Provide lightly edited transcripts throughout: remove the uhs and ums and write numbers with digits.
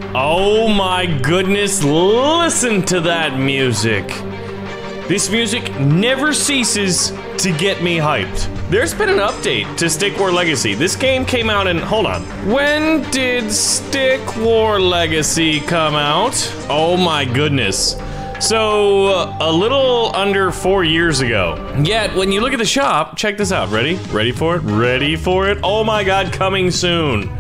Oh my goodness, listen to that music. This music never ceases to get me hyped. There's been an update to Stickwar Legacy. This game came out in, hold on. When did Stickwar Legacy come out? Oh my goodness. So, a little under 4 years ago. Yet, when you look at the shop, check this out. Ready? Ready for it? Ready for it? Oh my god, coming soon.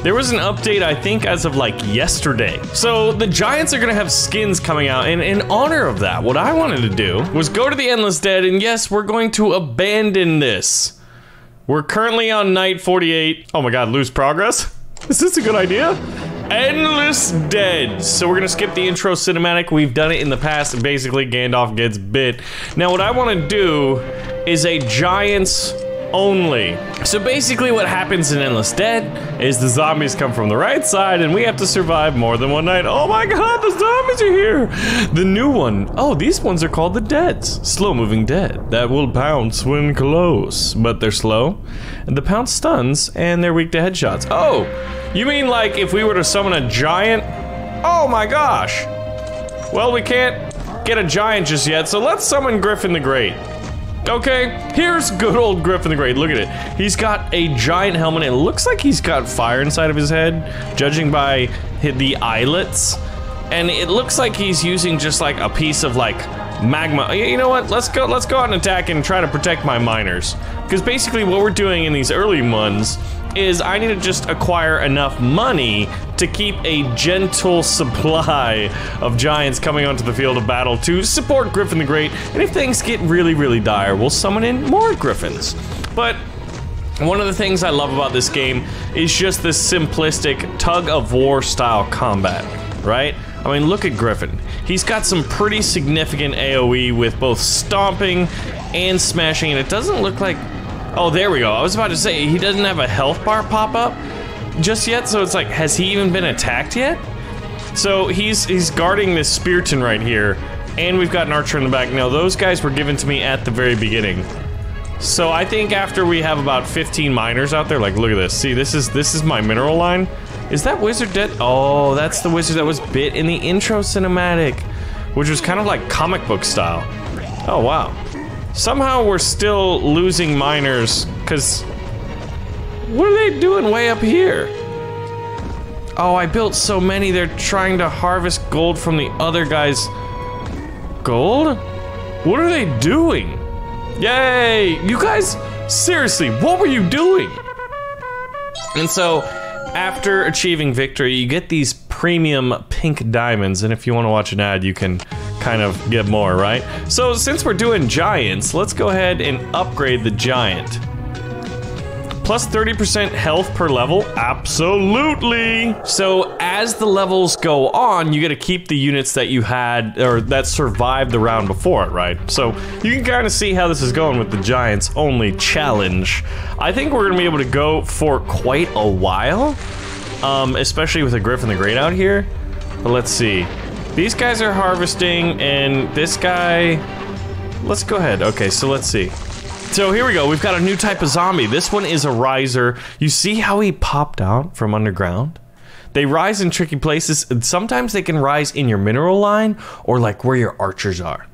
There was an update, I think, as of like yesterday. So the Giants are gonna have skins coming out, and in honor of that, what I wanted to do was go to the Endless Dead, and yes, we're going to abandon this. We're currently on night 48. Oh my god, lose progress? Is this a good idea? Endless Dead. So we're gonna skip the intro cinematic. We've done it in the past, and basically Gandalf gets bit. Now what I wanna do is a Giants only. So basically what happens in Endless Dead is the zombies come from the right side and we have to survive more than one night. Oh my god, the zombies are here! The new one, oh, these ones are called the Deads. Slow-moving dead that will pounce when close. But they're slow, and the pounce stuns, and they're weak to headshots. Oh, you mean like if we were to summon a giant? Oh my gosh! Well, we can't get a giant just yet, so let's summon Griffin the Great. Okay, here's good old Griffin the Great. Look at it. He's got a giant helmet. It looks like he's got fire inside of his head, judging by the eyelets. And it looks like he's using just like a piece of like magma. You know what? Let's go out and attack and try to protect my miners. Because basically what we're doing in these early ones is I need to just acquire enough money to keep a gentle supply of giants coming onto the field of battle to support Griffin the Great, and if things get really, really dire, we'll summon in more griffins. But one of the things I love about this game is just this simplistic tug-of-war style combat, right? I mean, look at Griffin. He's got some pretty significant AoE with both stomping and smashing, and it doesn't look like... Oh, there we go. I was about to say, he doesn't have a health bar pop up just yet, so it's like, has he even been attacked yet? So he's guarding this Spearton right here, and we've got an archer in the back. Now, those guys were given to me at the very beginning. So I think after we have about 15 miners out there, like, look at this. See, this is my mineral line. Is that wizard dead? Oh, that's the wizard that was bit in the intro cinematic, which was kind of like comic book style. Oh, wow. Somehow we're still losing miners, because what are they doing way up here? Oh, I built so many, they're trying to harvest gold from the other guys. Gold? What are they doing? Yay! You guys, seriously, what were you doing? And so, after achieving victory, you get these premium pink diamonds, and if you want to watch an ad, you can kind of get more, right? So since we're doing giants, let's go ahead and upgrade the giant. Plus 30% health per level? Absolutely! So as the levels go on, you get to keep the units that you had, or that survived the round before it, right? So you can kind of see how this is going with the giants only challenge. I think we're gonna be able to go for quite a while, especially with a Griffin the Great out here. But let's see. These guys are harvesting, and this guy... Let's go ahead. Okay, so let's see. So here we go. We've got a new type of zombie. This one is a riser. You see how he popped out from underground? They rise in tricky places. Sometimes they can rise in your mineral line, or like where your archers are.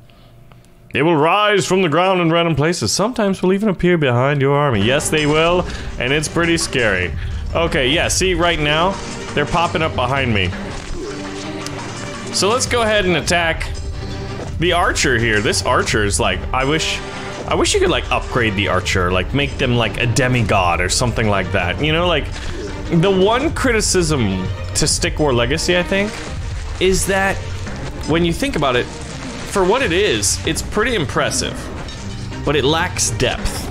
They will rise from the ground in random places. Sometimes will even appear behind your army. Yes, they will, and it's pretty scary. Okay, yeah, see, right now, they're popping up behind me. So let's go ahead and attack the archer here. This archer is like, I wish you could like upgrade the archer, like make them like a demigod or something like that. You know, like the one criticism to Stickwar Legacy, I think, is that when you think about it, for what it is, it's pretty impressive, but it lacks depth.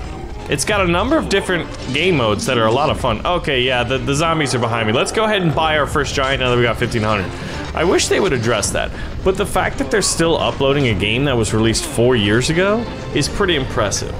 It's got a number of different game modes that are a lot of fun. Okay, yeah, the zombies are behind me. Let's go ahead and buy our first giant now that we got 1,500. I wish they would address that, but the fact that they're still uploading a game that was released 4 years ago is pretty impressive.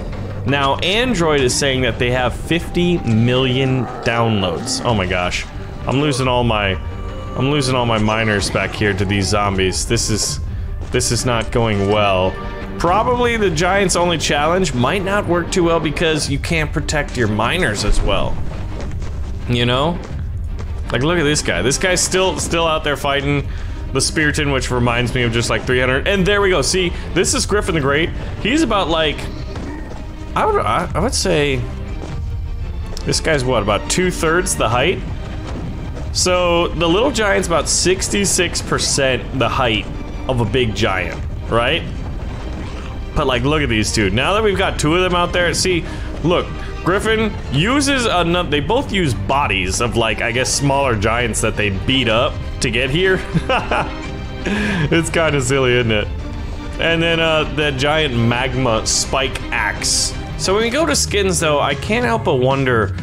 Now, Android is saying that they have 50 million downloads. Oh my gosh. I'm losing all my miners back here to these zombies. This is not going well. Probably the Giants only challenge might not work too well because you can't protect your miners as well. You know? Like, look at this guy. This guy's still out there fighting the Spiriton, which reminds me of just like 300. And there we go. See, this is Griffin the Great. He's about like, I would say, this guy's what, about 2/3 the height? So the little giant's about 66% the height of a big giant, right? But like, look at these two. Now that we've got two of them out there, see, look, Griffin uses another, they both use bodies of like, I guess, smaller giants that they beat up to get here. It's kind of silly, isn't it? And then the giant magma spike axe. So when we go to skins though, I can't help but wonder,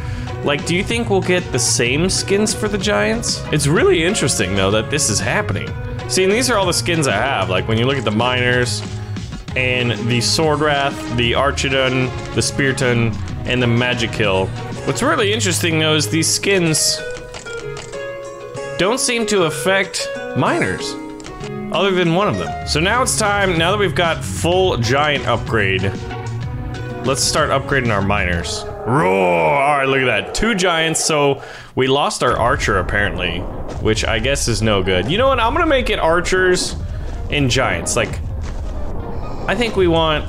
like, do you think we'll get the same skins for the giants? It's really interesting though that this is happening. See, and these are all the skins I have. Like when you look at the miners, and the Swordwrath, the Archidon, the Spiriton, and the Magikill. What's really interesting though is these skins don't seem to affect miners, other than one of them. So now it's time, now that we've got full giant upgrade, let's start upgrading our miners. Roar! Alright, look at that. 2 giants, so we lost our archer apparently, which I guess is no good. You know what, I'm gonna make it archers and giants. Like, I think we want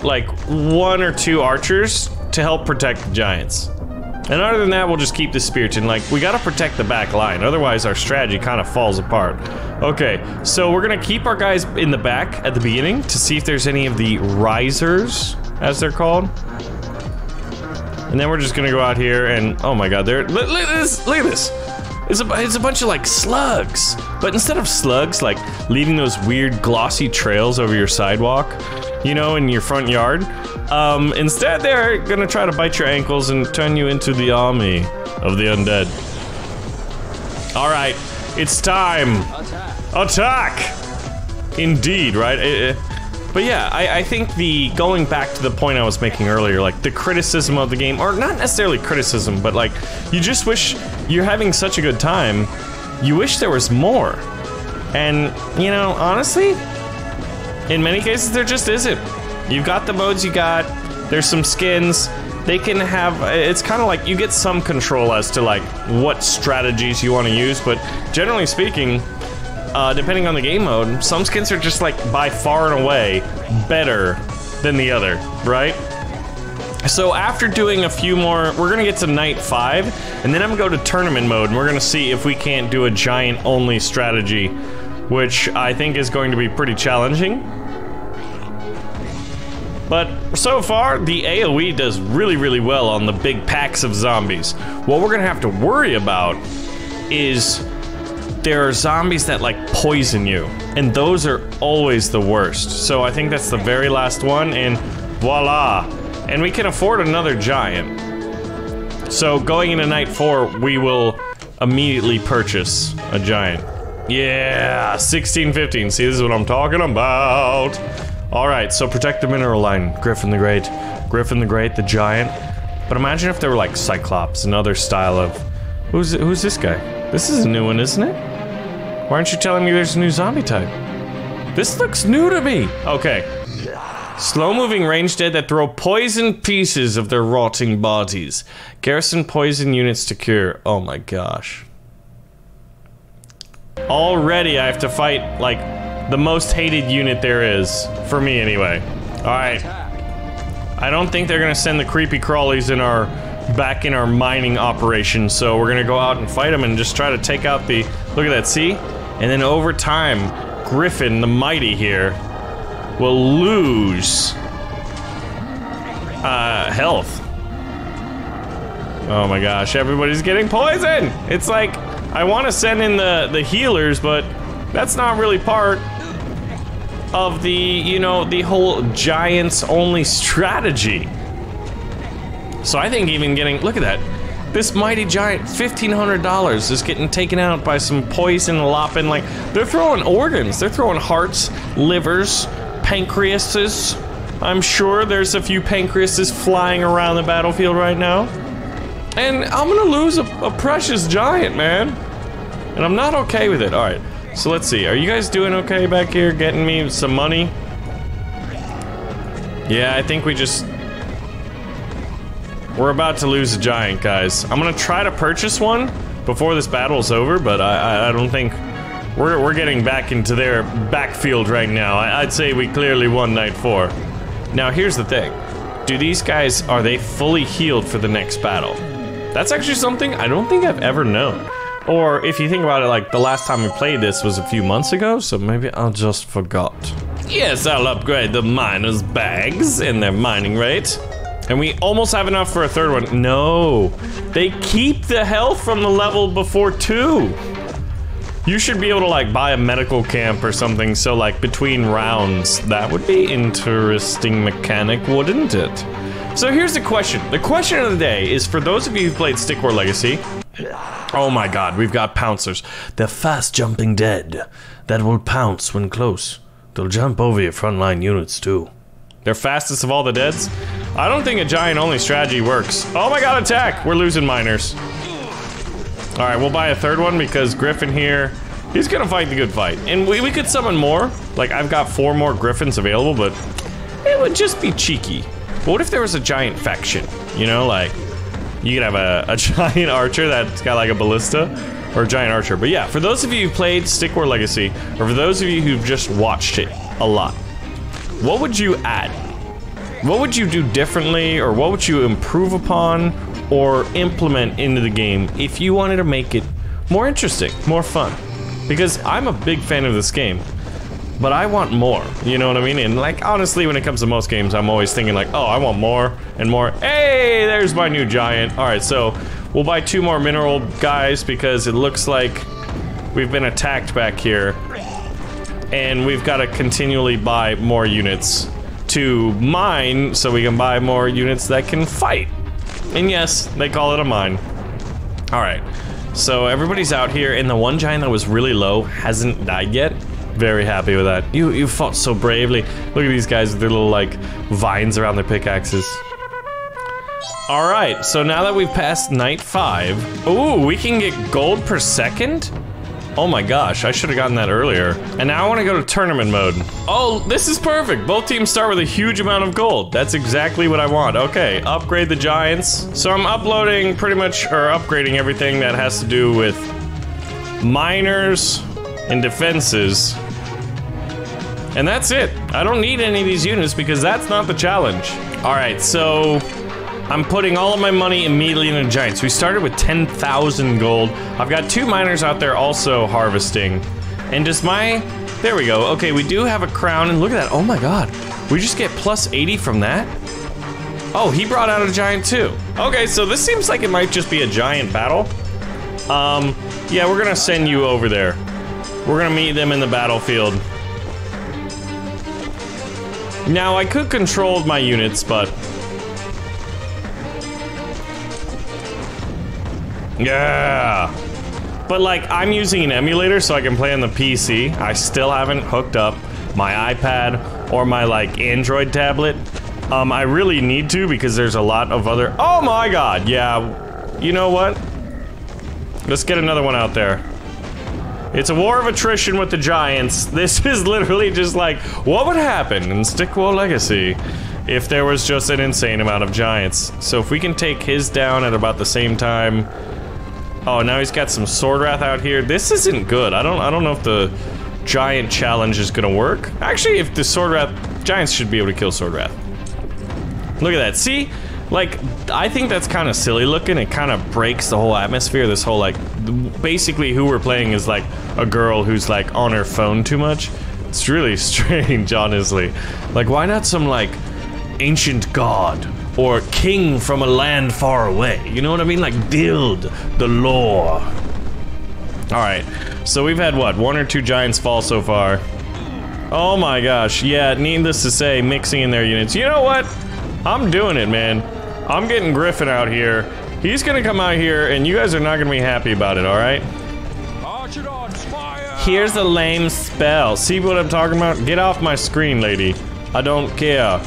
like 1 or 2 archers to help protect the giants. And other than that, we'll just keep the Spiriton. Like, we gotta protect the back line, otherwise our strategy kind of falls apart. Okay, so we're gonna keep our guys in the back at the beginning to see if there's any of the risers, as they're called. And then we're just gonna go out here and, oh my god, look at this, look at this. It's a bunch of like slugs, but instead of slugs like leaving those weird glossy trails over your sidewalk, you know, in your front yard, instead they're gonna try to bite your ankles and turn you into the army of the undead. All right, it's time. Attack! Indeed, right? But yeah, I think going back to the point I was making earlier, like the criticism of the game, or not necessarily criticism, but like, you just wish you're having such a good time, you wish there was more. And, you know, honestly, in many cases there just isn't. You've got the modes you got, there's some skins, they can have, it's kind of like you get some control as to like what strategies you want to use, but generally speaking, depending on the game mode, some skins are just like by far and away better than the other, right? So after doing a few more, we're gonna get to night 5, and then I'm gonna go to tournament mode, and we're gonna see if we can't do a giant only strategy, which I think is going to be pretty challenging. But so far, the AoE does really, really well on the big packs of zombies. What we're gonna have to worry about is there are zombies that like poison you, and those are always the worst. So I think that's the very last one, and voila. And we can afford another giant. So going into night 4, we will immediately purchase a giant. Yeah, 1615. See, this is what I'm talking about. All right, so protect the mineral line. Griffin the Great. Griffin the Great, the giant. But imagine if there were like Cyclops, another style of... Who's this guy? This is a new one, isn't it? Why aren't you telling me there's a new zombie type? This looks new to me. Okay. Slow-moving ranged dead that throw poison pieces of their rotting bodies. Garrison poison units to cure. Oh my gosh. Already I have to fight, like, the most hated unit there is. For me, anyway. Alright. I don't think they're gonna send the creepy crawlies back in our mining operation, so we're gonna go out and fight them and just try to take out the... Look at that, see? And then over time, Griffin, the mighty here, will lose health. Oh my gosh, everybody's getting poisoned! It's like, I want to send in the healers, but that's not really part of the, you know, the whole giants only strategy. So I think even getting, look at that. This mighty giant, $1,500 is getting taken out by some poison lopping, like, they're throwing organs. They're throwing hearts, livers, pancreases. I'm sure there's a few pancreases flying around the battlefield right now. And I'm gonna lose a precious giant, man. And I'm not okay with it. All right, so let's see. Are you guys doing okay back here, getting me some money? Yeah, I think we're about to lose a giant, guys. I'm gonna try to purchase one, before this battle's over, but I don't think we're getting back into their backfield right now. I'd say we clearly won night 4. Now here's the thing. Do these guys, are they fully healed for the next battle? That's actually something I don't think I've ever known. Or if you think about it, like the last time we played this was a few months ago, so maybe I just forgot. Yes, I'll upgrade the miners' bags and their mining rate. And we almost have enough for a third one. No, they keep the health from the level before 2. You should be able to like buy a medical camp or something, so like between rounds. That would be interesting mechanic, wouldn't it? So here's the question. The question of the day is for those of you who played Stickwar Legacy. Oh my god, we've got pouncers. They're fast jumping dead that will pounce when close. They'll jump over your frontline units too. They're fastest of all the deads? I don't think a giant only strategy works. Oh my god, attack! We're losing miners. Alright, we'll buy a third one because Griffin here, he's gonna fight the good fight. And we could summon more. Like, I've got 4 more Griffins available, but it would just be cheeky. But what if there was a giant faction? You know, like, you could have a giant archer that's got like a ballista, or a giant archer. But yeah, for those of you who played Stickwar Legacy, or for those of you who've just watched it a lot, what would you add? What would you do differently, or what would you improve upon, or implement into the game if you wanted to make it more interesting, more fun? Because I'm a big fan of this game, but I want more, you know what I mean? And like, honestly, when it comes to most games, I'm always thinking like, oh, I want more and more. Hey, there's my new giant. All right, so we'll buy 2 more mineral guys because it looks like we've been attacked back here. And we've got to continually buy more units to mine so we can buy more units that can fight. And yes, they call it a mine. All right, so everybody's out here, and the one giant that was really low hasn't died yet. Very happy with that. You fought so bravely. Look at these guys with their little like vines around their pickaxes. All right, so now that we've passed night 5, ooh, we can get gold per second? Oh my gosh, I should have gotten that earlier. And now I want to go to tournament mode. Oh, this is perfect. Both teams start with a huge amount of gold. That's exactly what I want. Okay, upgrade the giants. So I'm uploading pretty much, or upgrading everything that has to do with miners and defenses. And that's it. I don't need any of these units because that's not the challenge. All right, so I'm putting all of my money immediately into giants. We started with 10,000 gold. I've got 2 miners out there also harvesting. And does my... There we go. Okay, we do have a crown, and look at that. Oh my god. We just get plus 80 from that? Oh, he brought out a giant too. Okay, so this seems like it might just be a giant battle. Yeah, we're gonna send you over there. We're gonna meet them in the battlefield. Now, I could control my units, but... Yeah! But like, I'm using an emulator so I can play on the PC. I still haven't hooked up my iPad or my like Android tablet. I really need to because there's a lot of other... Oh my god, yeah. You know what? Let's get another one out there. It's a war of attrition with the giants. This is literally just like, what would happen in Stickwar Legacy if there was just an insane amount of giants? So if we can take his down at about the same time... Oh, now he's got some Sword Wrath out here. This isn't good. I don't know if the giant challenge is gonna work. Actually, if the Sword Wrath... Giants should be able to kill Sword Wrath. Look at that. See? Like, I think that's kind of silly looking. It kind of breaks the whole atmosphere. This whole, like... Basically, who we're playing is, like, a girl who's, like, on her phone too much. It's really strange, honestly. Like, why not some, like, ancient god? Or king from a land far away? You know what I mean? Like, build the lore. Alright, so we've had, what, 1 or 2 giants fall so far. Oh my gosh, yeah, needless to say, mixing in their units. You know what? I'm doing it, man. I'm getting Griffin out here. He's gonna come out here, and you guys are not gonna be happy about it, alright? Here's a lame spell. See what I'm talking about? Get off my screen, lady. I don't care.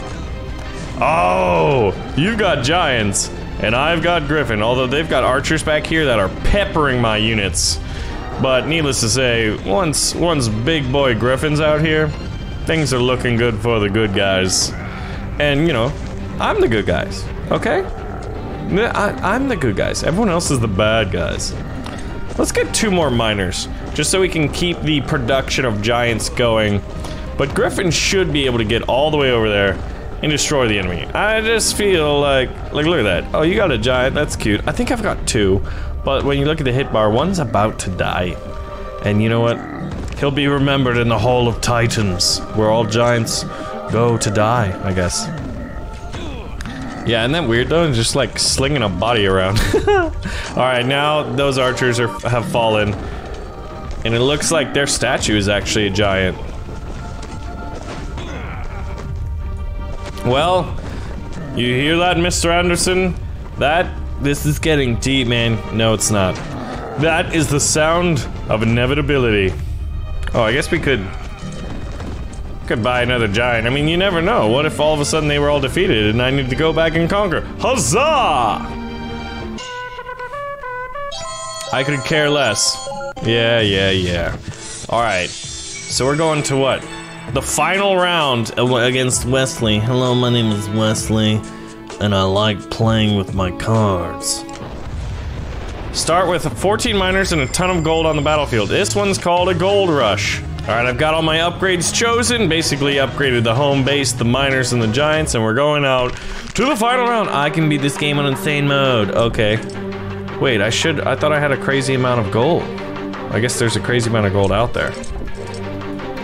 Oh, you've got giants, and I've got Griffin, although they've got archers back here that are peppering my units. But needless to say, once big boy Griffin's out here, things are looking good for the good guys. And, you know, I'm the good guys, okay? I'm the good guys. Everyone else is the bad guys. Let's get 2 more miners, just so we can keep the production of giants going. But Griffin should be able to get all the way over there and destroy the enemy. I just feel like look at that. Oh, you got a giant, that's cute. I think I've got 2, but when you look at the hit bar, one's about to die. And you know what? He'll be remembered in the Hall of Titans, where all giants go to die, I guess. Yeah, isn't that weird though? Just like slinging a body around. Alright, now those archers have fallen. And it looks like their statue is actually a giant. Well, you hear that, Mr. Anderson? This is getting deep, man. No, it's not. That is the sound of inevitability. Oh, I guess we could buy another giant. I mean, you never know. What if all of a sudden they were all defeated and I need to go back and conquer? Huzzah! I could care less. Yeah. Alright. So we're going to what? The final round against Wesley. Hello, my name is Wesley, and I like playing with my cards. Start with 14 miners and a ton of gold on the battlefield. This one's called a gold rush. Alright, I've got all my upgrades chosen. Basically upgraded the home base, the miners, and the giants, and we're going out to the final round. I can beat this game on insane mode. Okay. Wait, I thought I had a crazy amount of gold. I guess there's a crazy amount of gold out there.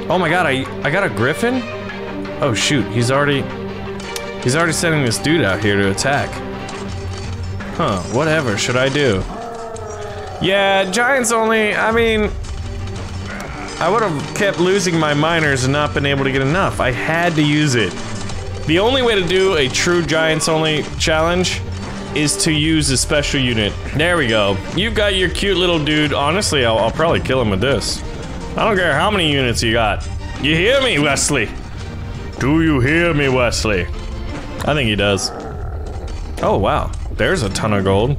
Oh my god, I got a griffin? Oh shoot, he's already sending this dude out here to attack. Huh, whatever should I do? Yeah, giants only, I mean, I would have kept losing my miners and not been able to get enough. I had to use it. The only way to do a true giants only challenge is to use a special unit. There we go. You've got your cute little dude. Honestly, I'll probably kill him with this. I don't care how many units you got. You hear me, Wesley? Do you hear me, Wesley? I think he does. Oh, wow. There's a ton of gold.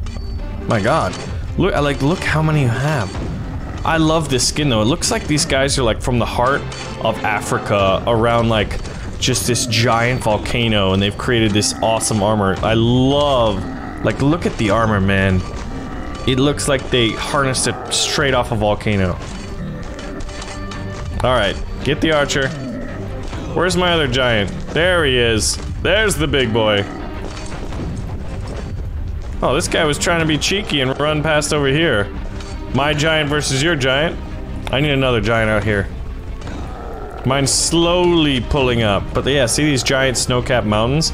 My god. Look how many you have. I love this skin, though. It looks like these guys are, like, from the heart of Africa, around, like, just this giant volcano, and they've created this awesome armor. I love... Like, look at the armor, man. It looks like they harnessed it straight off a volcano. Alright, get the archer. Where's my other giant? There he is. There's the big boy. Oh, this guy was trying to be cheeky and run past over here. My giant versus your giant. I need another giant out here. Mine's slowly pulling up. But yeah, see these giant snow-capped mountains?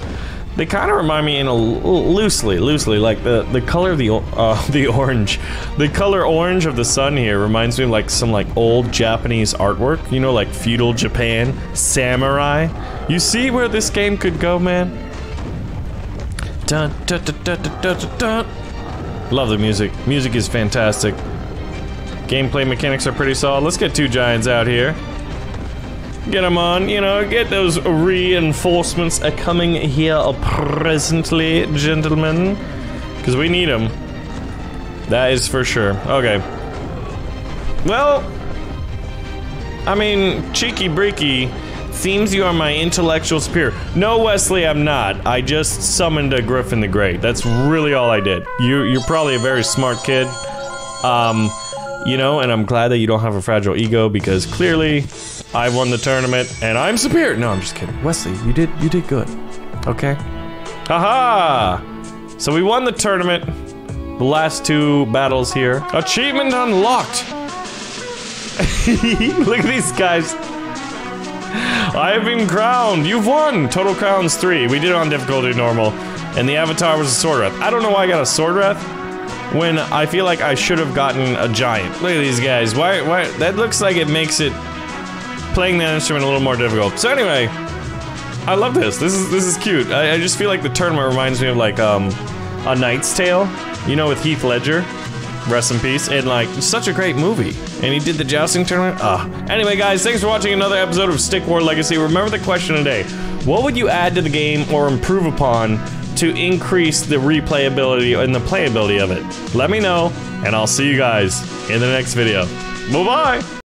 They kind of remind me in a loosely, like the color of the orange. The color orange of the sun here reminds me of like some like old Japanese artwork, you know, like feudal Japan, samurai. You see where this game could go, man? Dun, dun, dun, dun, dun, dun, dun. Love the music. Music is fantastic. Gameplay mechanics are pretty solid. Let's get 2 giants out here. Get them on, you know, get those reinforcements coming here presently, gentlemen. Because we need them. That is for sure. Okay. Well, I mean, cheeky breaky, seems you are my intellectual superior. No, Wesley, I'm not. I just summoned a Griffin the Great. That's really all I did. You're probably a very smart kid. You know, and I'm glad that you don't have a fragile ego, because clearly I won the tournament and I'm superior. No, I'm just kidding. Wesley, you did good. Okay? Haha! So we won the tournament. The last 2 battles here. Achievement unlocked! Look at these guys. I have been crowned. You've won. Total crowns 3. We did it on difficulty normal. And the avatar was a sword wrath. I don't know why I got a sword wrath when I feel like I should have gotten a giant. Look at these guys. Why? That looks like it makes it playing that instrument a little more difficult. So anyway, I love this. This is cute. I just feel like the tournament reminds me of like A Knight's Tale, you know, with Heath Ledger. Rest in peace. And like, such a great movie. And he did the jousting tournament. Anyway, guys, thanks for watching another episode of Stickwar Legacy. Remember the question today: what would you add to the game or improve upon to increase the replayability and the playability of it? Let me know, and I'll see you guys in the next video. Bye-bye!